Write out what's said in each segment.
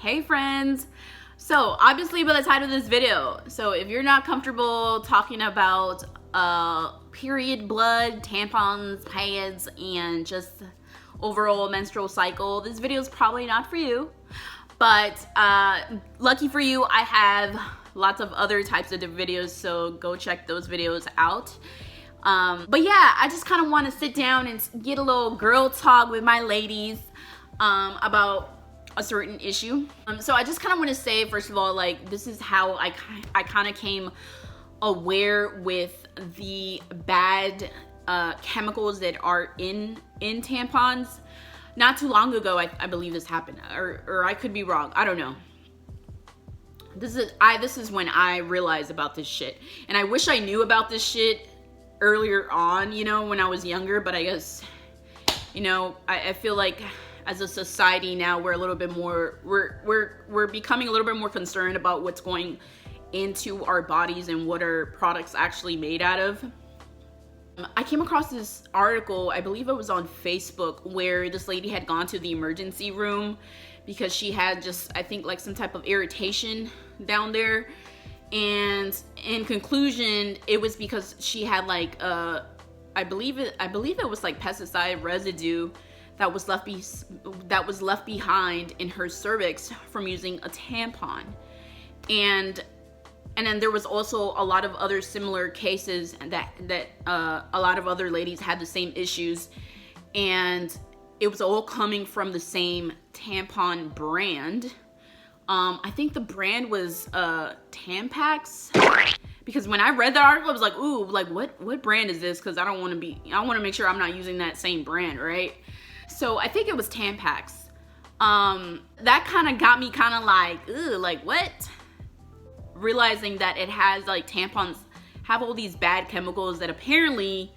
Hey friends! So obviously by the title of this video, so if you're not comfortable talking about period blood, tampons, pads, and just overall menstrual cycle, this video is probably not for you. But lucky for you, I have lots of other types of videos, so go check those videos out. But yeah, I just kind of want to sit down and get a little girl talk with my ladies about a certain issue. So I just kind of want to say, first of all, like, this is how I kind of came aware with the bad chemicals that are in tampons. Not too long ago, I believe this happened, or I could be wrong. I don't know. This is when I realized about this shit, and I wish I knew about this shit earlier on, you know, when I was younger. But I guess, you know, I feel like as a society now, we're a little bit more, we're becoming a little bit more concerned about what's going into our bodies and what our products actually made out of. I came across this article, I believe it was on Facebook, where this lady had gone to the emergency room because she had just, I think, like some type of irritation down there. And in conclusion, it was because she had like I believe it was like pesticide residue that was left behind in her cervix from using a tampon. And then there was also a lot of other similar cases that a lot of other ladies had the same issues, and it was all coming from the same tampon brand. I think the brand was Tampax, because when I read the article, I was like, ooh, like what brand is this? Because I want to make sure I'm not using that same brand, right? So I think it was Tampax. That kind of got me kind of like, ooh, like what? Realizing that it has, like, tampons have all these bad chemicals that apparently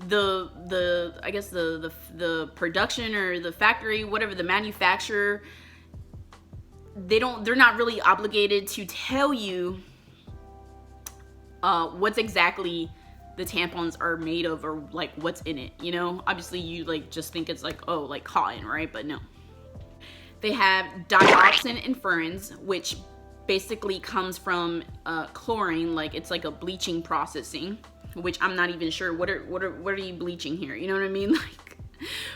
I guess the production or the factory, whatever, the manufacturer, they're not really obligated to tell you what's exactly the tampons are made of, or like what's in it, you know. Obviously you like just think it's like, oh, like cotton, right? But no, they have dioxin and furans, which basically comes from chlorine. Like, it's like a bleaching processing, which I'm not even sure what are you bleaching here, you know what I mean? Like,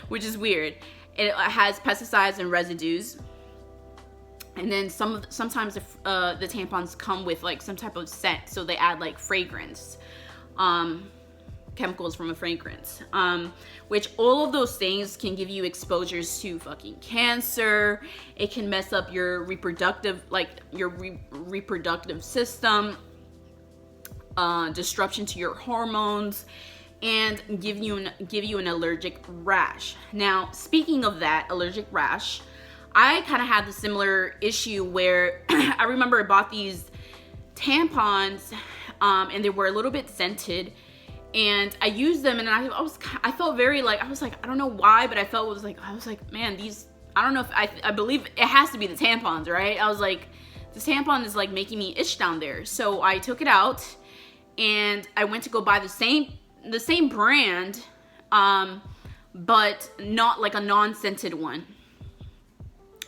which is weird. It has pesticides and residues. And then sometimes the tampons come with like some type of scent, so they add like fragrance, chemicals from a fragrance, which all of those things can give you exposures to fucking cancer. It can mess up your reproductive system, disruption to your hormones, and give you an allergic rash. Now, speaking of that allergic rash, I kind of had the similar issue where I remember I bought these tampons, and they were a little bit scented, and I used them, and I felt very like, I was like, I don't know why, but I was like, man, these, I don't know if I believe it has to be the tampons, right? I was like, this tampon is like making me itch down there. So I took it out and I went to go buy the same brand, but not like a non-scented one,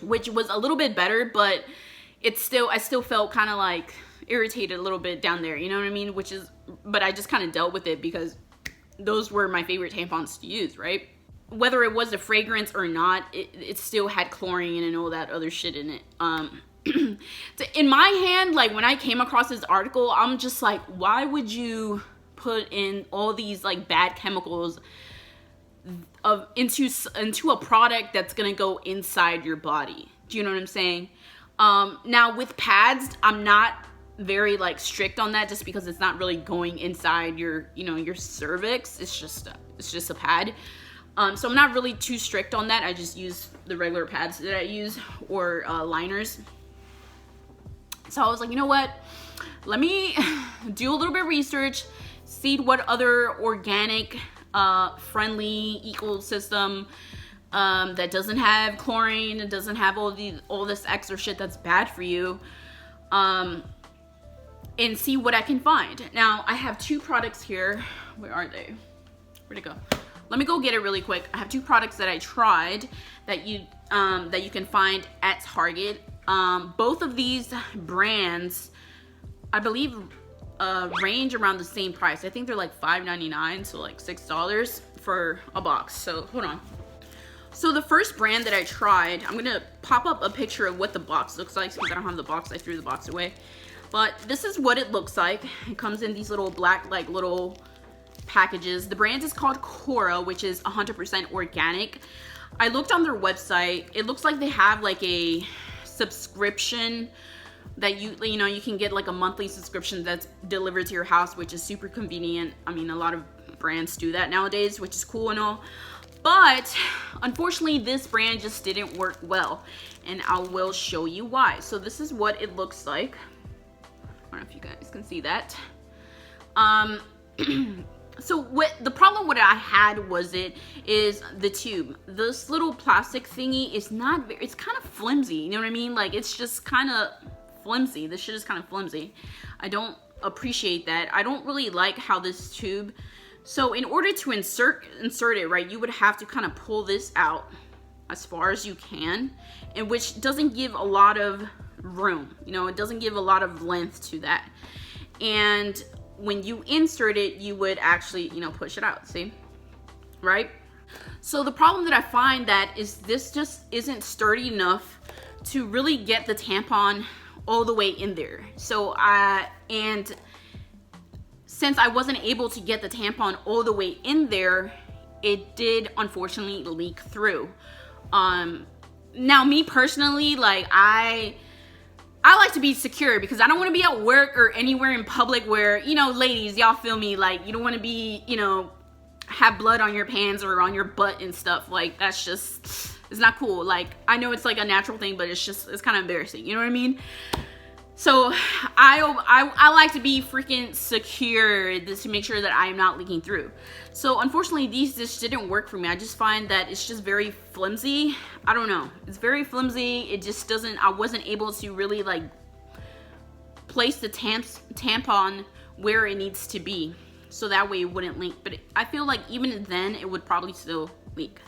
which was a little bit better, but I still felt kind of like irritated a little bit down there, you know what I mean? But I just kind of dealt with it because those were my favorite tampons to use, right? Whether it was a fragrance or not, it still had chlorine and all that other shit in it. So in my hand, like, when I came across this article, I'm just like, why would you put in all these like bad chemicals into a product that's gonna go inside your body? Do you know what I'm saying? Now with pads, I'm not very like strict on that, just because it's not really going inside your, you know, your cervix. It's just a pad. So I'm not really too strict on that. I just use the regular pads that I use, or liners. So I was like, you know what? Let me do a little bit of research, see what other organic, friendly ecosystem that doesn't have chlorine, it doesn't have all this extra shit that's bad for you, and see what I can find. Now I have two products here. Where are they? Where'd it go? let me go get it really quick. I have two products that I tried that you can find at Target. Both of these brands, I believe, range around the same price. I think they're like $5.99, so like $6 for a box. So hold on. So the first brand that I tried, I'm gonna pop up a picture of what the box looks like because I don't have the box. I threw the box away. But this is what it looks like. It comes in these little black, like little packages. The brand is called Cora, which is 100% organic. I looked on their website. It looks like they have like a subscription that you can get like a monthly subscription that's delivered to your house, which is super convenient. I mean, a lot of brands do that nowadays, which is cool and all. But unfortunately, this brand just didn't work well, and I will show you why. So this is what it looks like. I don't know if you guys can see that. So what the problem what I had is the tube. This little plastic thingy is not very, it's kind of flimsy, you know what I mean? Like, it's just kind of flimsy. This shit is kind of flimsy. I don't appreciate that. I don't really like how this tube, so in order to insert it, right, you would have to kind of pull this out as far as you can, and which doesn't give a lot of room, you know, it doesn't give a lot of length to that. And when you insert it, you would actually, you know, push it out, see, right? So the problem that I find that is this just isn't sturdy enough to really get the tampon all the way in there. So and since I wasn't able to get the tampon all the way in there, it did unfortunately leak through. Now me personally, like I like to be secure because I don't want to be at work or anywhere in public where, you know, ladies, y'all feel me, like you don't want to be, you know, have blood on your pants or on your butt and stuff. Like that's just, it's not cool. Like I know it's like a natural thing, but it's kind of embarrassing, you know what I mean? So I like to be freaking secure to make sure that I am not leaking through. So unfortunately these just didn't work for me. I just find that it's just very flimsy. I don't know, it's very flimsy. It just doesn't, I wasn't able to really like place the tampon where it needs to be, so that way it wouldn't leak. But I feel like even then it would probably still leak.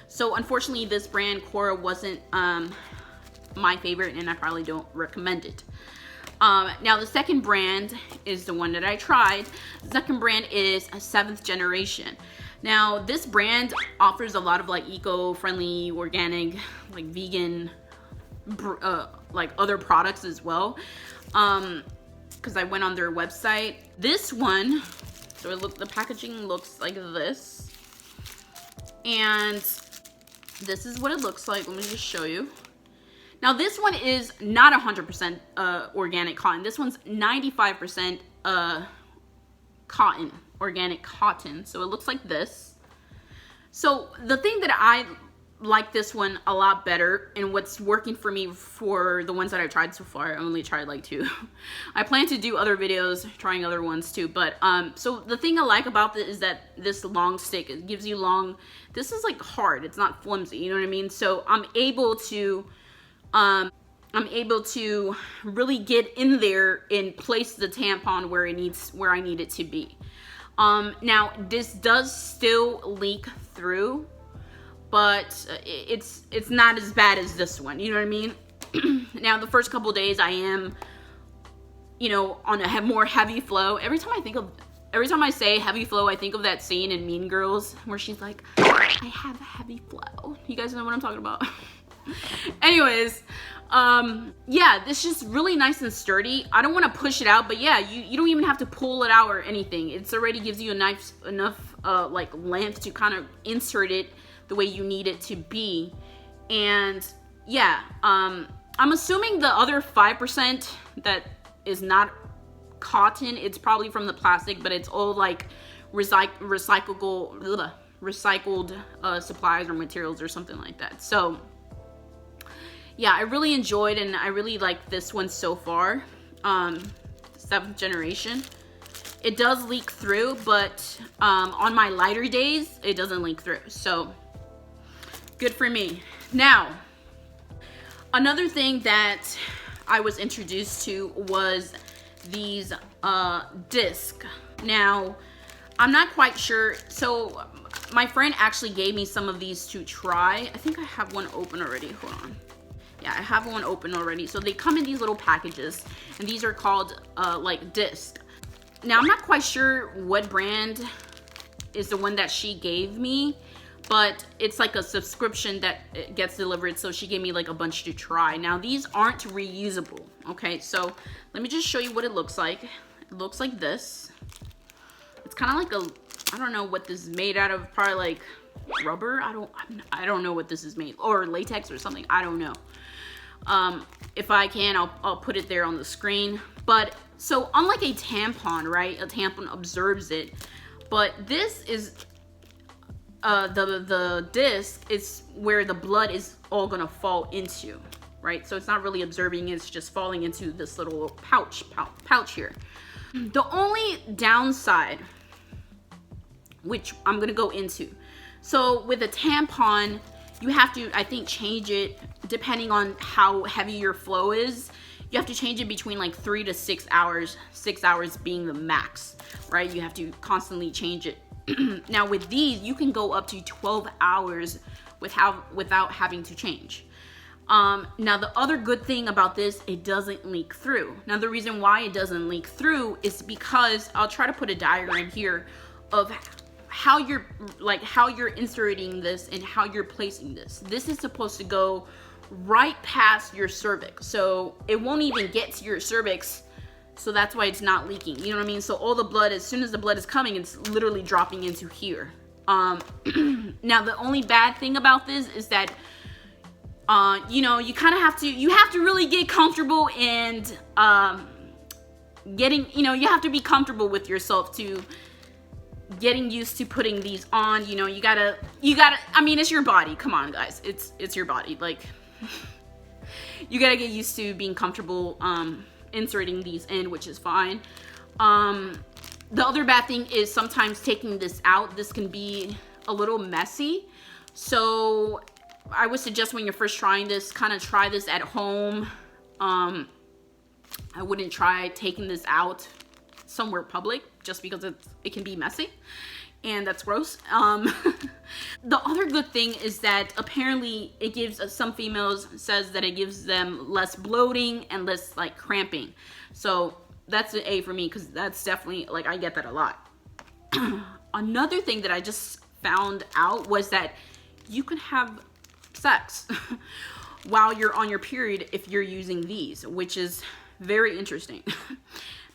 So unfortunately this brand Cora wasn't my favorite, and I probably don't recommend it. Now the second brand is the one that I tried. The second brand is a 7th generation. Now this brand offers a lot of like eco-friendly, organic, like vegan, like other products as well. Because I went on their website. This one, so the packaging looks like this, and this is what it looks like. Let me just show you. Now this one is not 100% organic cotton. This one's 95% cotton, organic cotton. So it looks like this. So the thing that I like this one a lot better, and what's working for me for the ones that I've tried so far, I only tried like 2. I plan to do other videos trying other ones too, but so the thing I like about this is that this long stick, it gives you long, this is like hard, it's not flimsy, you know what I mean? So I'm able to really get in there and place the tampon where I need it to be. Now this does still leak through, but it's not as bad as this one, you know what I mean? Now the first couple days I am, you know, on a more heavy flow. Every time I say heavy flow, I think of that scene in Mean Girls where she's like, I have a heavy flow. You guys know what I'm talking about? Anyways, yeah, this is just really nice and sturdy. I don't want to push it out, but yeah, you don't even have to pull it out or anything. It's already gives you enough like length to kind of insert it the way you need it to be. And yeah, I'm assuming the other 5% that is not cotton, it's probably from the plastic, but it's all like recycled supplies or materials or something like that. So yeah, I really enjoyed and I really like this one so far. 7th generation. It does leak through, but on my lighter days, it doesn't leak through. So good for me. Now, another thing that I was introduced to was these discs. Now, I'm not quite sure. So my friend actually gave me some of these to try. I think I have one open already. Hold on. Yeah, I have one open already. So they come in these little packages, and these are called like disc. Now I'm not quite sure what brand is the one that she gave me, but it's like a subscription that gets delivered, so she gave me like a bunch to try. Now these aren't reusable, okay? So let me just show you what it looks like. It looks like this. It's kind of like a, I don't know what this is made out of, probably like rubber. I don't know what this is made, or latex or something, I don't know. If I can, I'll put it there on the screen. But so unlike a tampon, right? A tampon absorbs it, but this is the disc is where the blood is all gonna fall into, right? So it's not really absorbing, it's just falling into this little pouch here. The only downside, which I'm gonna go into, so with a tampon, you have to, I think, change it depending on how heavy your flow is. You have to change it between like 3 to 6 hours, 6 hours being the max, right? You have to constantly change it. Now with these, you can go up to 12 hours without having to change. Now the other good thing about this, it doesn't leak through. Now the reason why it doesn't leak through is because, I'll try to put a diagram here of how you're inserting this and how you're placing this. This is supposed to go right past your cervix, so it won't even get to your cervix, so that's why it's not leaking, you know what I mean? So all the blood, as soon as the blood is coming, it's literally dropping into here. Now the only bad thing about this is that you know, you kind of have to really get comfortable and you have to be comfortable with yourself to getting used to putting these on. You know, you gotta, I mean, it's your body, come on guys, it's your body, like you gotta get used to being comfortable inserting these in, which is fine. The other bad thing is sometimes taking this out, this can be a little messy, so I would suggest when you're first trying this, kind of try this at home. I wouldn't try taking this out somewhere public, just because it can be messy and that's gross. The other good thing is that apparently it gives, some females says that it gives them less bloating and less like cramping. So that's an A for me, because that's definitely, like, I get that a lot. Another thing that I just found out was that you can have sex while you're on your period if you're using these, which is very interesting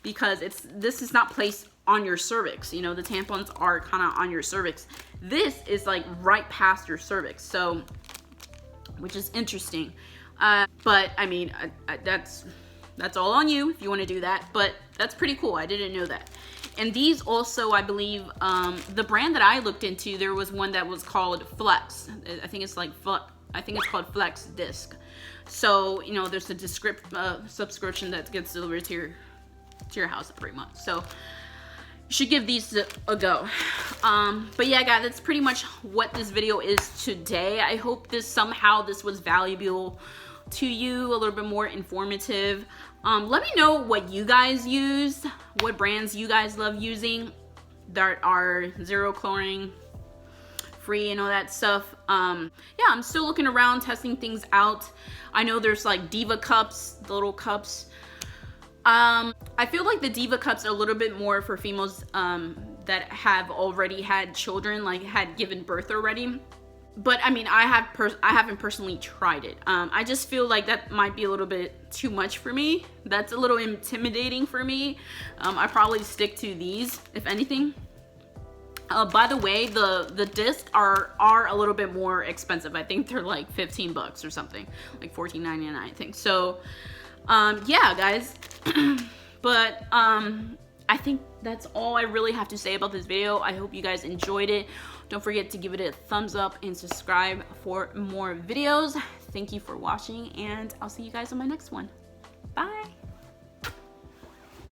because this is not placed on your cervix. You know, the tampons are kind of on your cervix. This is like right past your cervix, so, which is interesting. But I mean, that's all on you if you want to do that, but that's pretty cool. I didn't know that. And these also, I believe, the brand that I looked into, there was one that was called Flex. I think it's like I think it's called Flex Disc. So, you know, there's a subscription that gets delivered to your house pretty much. So you should give these a go. But yeah, guys, that's pretty much what this video is today. I hope this was valuable to you, a little bit more informative. Let me know what you guys use, what brands you guys love using that are zero chlorine free and all that stuff. Yeah, I'm still looking around, testing things out. I know there's like Diva cups, the little cups. I feel like the Diva cups are a little bit more for females that have already had children, like had given birth already. But I mean, I haven't personally tried it. I just feel like that might be a little bit too much for me. That's a little intimidating for me. I probably stick to these, if anything. By the way, the discs are a little bit more expensive. I think they're like 15 bucks or something, like $14.99, I think. So, yeah, guys. But I think that's all I really have to say about this video. I hope you guys enjoyed it. Don't forget to give it a thumbs up and subscribe for more videos. Thank you for watching, and I'll see you guys on my next one. Bye.